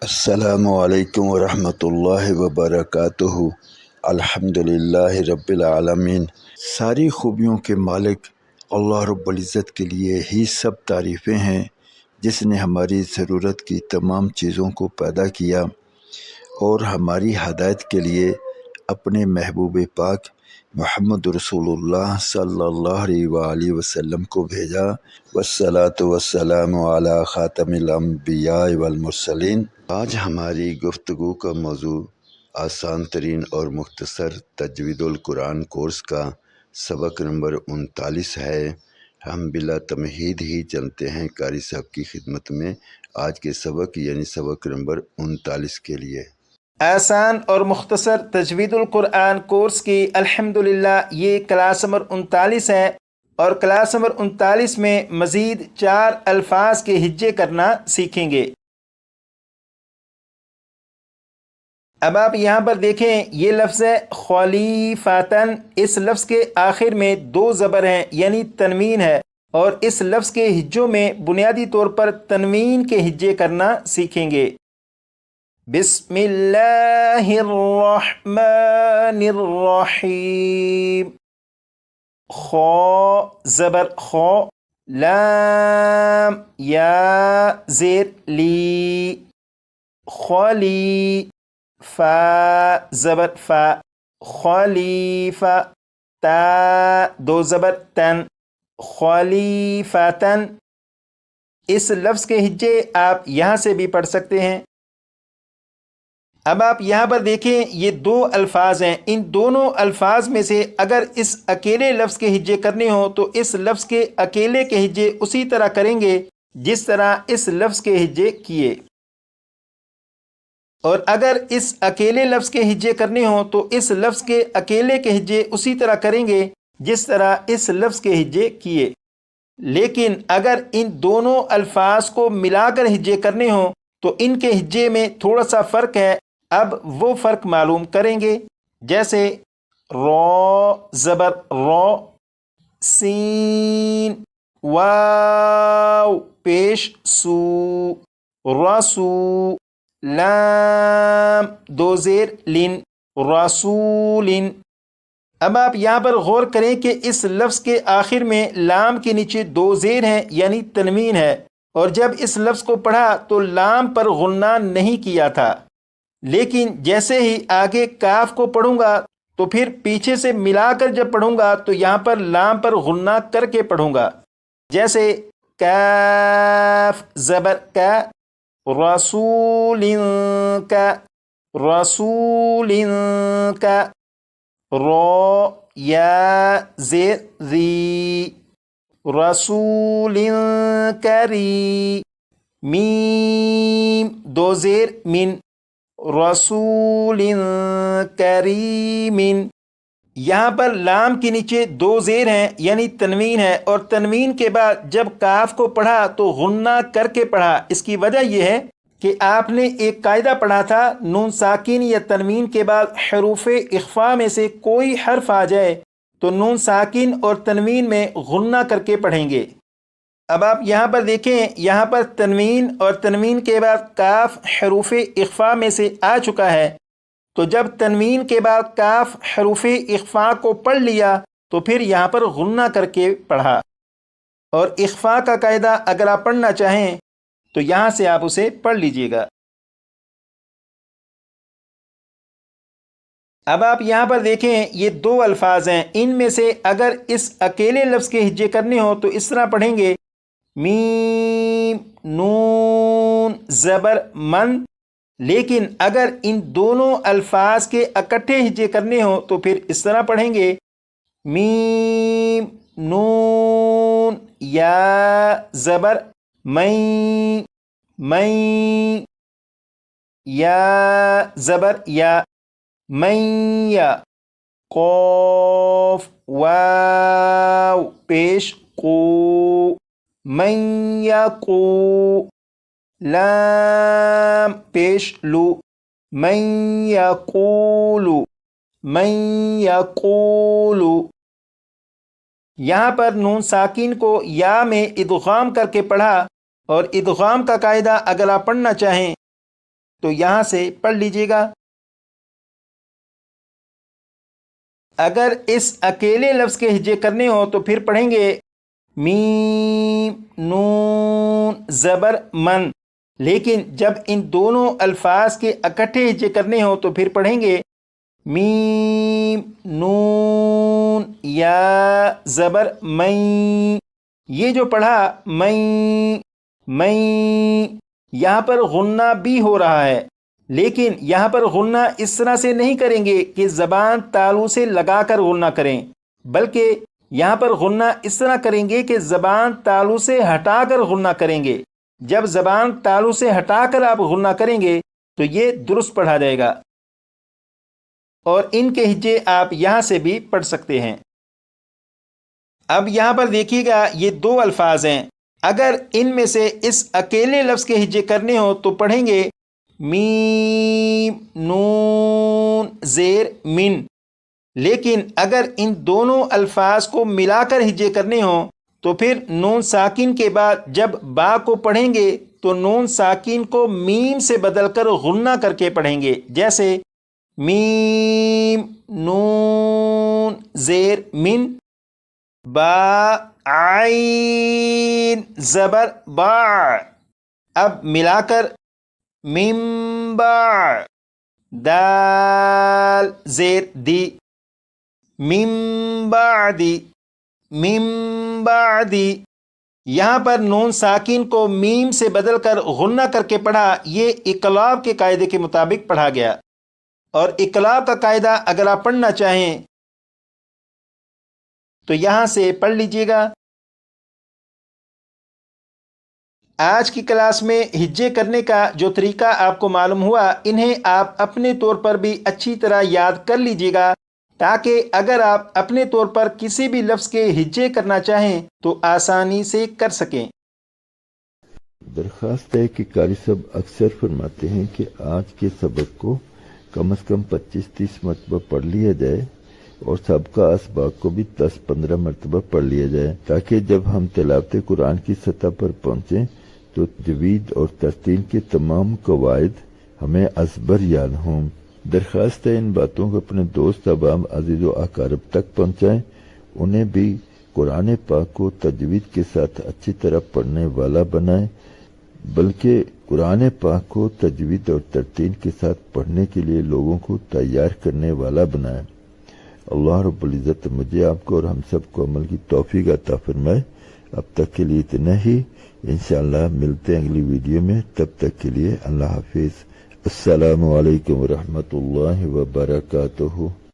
السلام علیکم ورحمۃ اللہ وبرکاتہ۔ الحمدللہ رب العالمین۔ ساری خوبیوں کے مالک اللہ رب العزت کے لیے ہی سب تعریفیں ہیں، جس نے ہماری ضرورت کی تمام چیزوں کو پیدا کیا اور ہماری ہدایت کے لیے اپنے محبوب پاک محمد رسول اللہ صلی اللہ علیہ وآلہ وسلم کو بھیجا۔ والصلاۃ والسلام علی خاتم الانبیاء والمرسلین۔ آج ہماری گفتگو کا موضوع آسان ترین اور مختصر تجوید القرآن کورس کا سبق نمبر 39 ہے۔ ہم بلا تمہید ہی چلتے ہیں قاری صاحب کی خدمت میں آج کے سبق یعنی سبق نمبر 39 کے لیے۔ آسان اور مختصر تجوید القرآن کورس کی الحمدللہ یہ کلاس نمبر 39 ہے، اور کلاس نمبر 39 میں مزید 4 الفاظ کے ہجے کرنا سیکھیں گے۔ اب آپ یہاں پر دیکھیں، یہ لفظ ہے خلیفتن۔ اس لفظ کے آخر میں 2 زبر ہیں یعنی تنوین ہے، اور اس لفظ کے ہجوں میں بنیادی طور پر تنوین کے ہجے کرنا سیکھیں گے۔ بسم اللہ الرحمن الرحیم۔ خو زبر خو، لام یا زیر لی، خلی۔ فا زبر فا، خلیفہ۔ تا 2 زبر تن، خلیفتن۔ اس لفظ کے ہجے آپ یہاں سے بھی پڑھ سکتے ہیں۔ اب آپ یہاں پر دیکھیں، یہ 2 الفاظ ہیں، ان دونوں الفاظ میں سے اگر اس اکیلے لفظ کے ہجے کرنے ہوں تو اس لفظ کے اکیلے کے ہجے اسی طرح کریں گے جس طرح اس لفظ کے ہجے کیے، اور اگر اس اکیلے لفظ کے ہجے کرنے ہوں تو اس لفظ کے اکیلے کے ہجے اسی طرح کریں گے جس طرح اس لفظ کے ہجے کیے۔ لیکن اگر ان دونوں الفاظ کو ملا کر ہجے کرنے ہوں تو ان کے ہجے میں تھوڑا سا فرق ہے۔ اب وہ فرق معلوم کریں گے، جیسے رو زبر رو، سین واو پیش سو، رسو، لام 2 زیر لن، رسولن۔ اب آپ یہاں پر غور کریں کہ اس لفظ کے آخر میں لام کے نیچے 2 زیر ہیں یعنی تنوین ہے، اور جب اس لفظ کو پڑھا تو لام پر غنہ نہیں کیا تھا، لیکن جیسے ہی آگے کاف کو پڑھوں گا تو پھر پیچھے سے ملا کر جب پڑھوں گا تو یہاں پر لام پر غنہ کر کے پڑھوں گا، جیسے کاف زبر کا، رسول کا، رسول کا، رو یا زیر ری، رسول کری، میم 2 زیر من، رسول کریم۔ یہاں پر لام کے نیچے 2 زیر ہیں یعنی تنوین ہے، اور تنوین کے بعد جب کاف کو پڑھا تو غنہ کر کے پڑھا۔ اس کی وجہ یہ ہے کہ آپ نے ایک قاعدہ پڑھا تھا، نون ساکن یا تنوین کے بعد حروف اخفاء میں سے کوئی حرف آ جائے تو نون ساکن اور تنوین میں غنہ کر کے پڑھیں گے۔ اب آپ یہاں پر دیکھیں، یہاں پر تنوین اور تنوین کے بعد کاف حروف اخفاء میں سے آ چکا ہے، تو جب تنوین کے بعد کاف حروف اخفاء کو پڑھ لیا تو پھر یہاں پر غنہ کر کے پڑھا، اور اخفاء کا قاعدہ اگر آپ پڑھنا چاہیں تو یہاں سے آپ اسے پڑھ لیجئے گا۔ اب آپ یہاں پر دیکھیں، یہ 2 الفاظ ہیں، ان میں سے اگر اس اکیلے لفظ کے ہجے کرنے ہوں تو اس طرح پڑھیں گے، میم نون زبر من۔ لیکن اگر ان دونوں الفاظ کے اکٹھے ہجے کرنے ہوں تو پھر اس طرح پڑھیں گے، میم نون یا زبر میں، میں یا زبر یا، میں یا، قوف واو پیش قو، من یقو، لام پیش لو، من یقولو، من یقولو۔ یہاں پر نون ساکن کو یا میں ادغام کر کے پڑھا، اور ادغام کا قاعدہ اگر آپ پڑھنا چاہیں تو یہاں سے پڑھ لیجئے گا۔ اگر اس اکیلے لفظ کے ہجے کرنے ہو تو پھر پڑھیں گے میم نون زبر من، لیکن جب ان دونوں الفاظ کے اکٹھے ہجے کرنے ہو تو پھر پڑھیں گے میم نون یا زبر میں۔ یہ جو پڑھا میں یہاں پر غنہ بھی ہو رہا ہے، لیکن یہاں پر غنہ اس طرح سے نہیں کریں گے کہ زبان تالو سے لگا کر غنہ کریں، بلکہ یہاں پر غنہ اس طرح کریں گے کہ زبان تالو سے ہٹا کر غنہ کریں گے۔ جب زبان تالو سے ہٹا کر آپ غنہ کریں گے تو یہ درست پڑھا جائے گا، اور ان کے ہجے آپ یہاں سے بھی پڑھ سکتے ہیں۔ اب یہاں پر دیکھیے گا یہ دو الفاظ ہیں، اگر ان میں سے اس اکیلے لفظ کے ہجے کرنے ہو تو پڑھیں گے میم نون زیر من، لیکن اگر ان دونوں الفاظ کو ملا کر ہجے کرنے ہوں تو پھر نون ساکن کے بعد جب با کو پڑھیں گے تو نون ساکن کو میم سے بدل کر غنہ کر کے پڑھیں گے، جیسے میم نون زیر من، با عین زبر با، اب ملا کر من با، دال زیر دی، من بعدی، من بعدی۔ یہاں پر نون ساکن کو میم سے بدل کر غنہ کر کے پڑھا، یہ اقلاب کے قاعدے کے مطابق پڑھا گیا، اور اقلاب کا قاعدہ اگر آپ پڑھنا چاہیں تو یہاں سے پڑھ لیجئے گا۔ آج کی کلاس میں ہجے کرنے کا جو طریقہ آپ کو معلوم ہوا، انہیں آپ اپنے طور پر بھی اچھی طرح یاد کر لیجئے گا، تاکہ اگر آپ اپنے طور پر کسی بھی لفظ کے ہجے کرنا چاہیں تو آسانی سے کر سکیں۔ درخواست ہے کہ قاری صاحب اکثر فرماتے ہیں کہ آج کے سبق کو کم از کم 25-30 مرتبہ پڑھ لیا جائے، اور سابقہ اسباق کو بھی 10-15 مرتبہ پڑھ لیا جائے، تاکہ جب ہم تلاوت قرآن کی سطح پر پہنچیں تو تجوید اور ترتیل کے تمام قواعد ہمیں ازبر یاد ہوں۔ درخواست ہے ان باتوں کو اپنے دوست احباب عزیز و اقارب تک پہنچائیں، انہیں بھی قرآن پاک کو تجوید کے ساتھ اچھی طرح پڑھنے والا بنائیں، بلکہ قرآن پاک کو تجوید اور ترتیل کے ساتھ پڑھنے کے لیے لوگوں کو تیار کرنے والا بنائیں۔ اللہ رب العزت مجھے، آپ کو اور ہم سب کو عمل کی توفیق عطا فرمائے۔ اب تک کے لیے اتنا ہی، انشاءاللہ ملتے ہیں اگلی ویڈیو میں، تب تک کے لیے اللہ حافظ۔ السلام علیکم ورحمۃ اللہ وبرکاتہ۔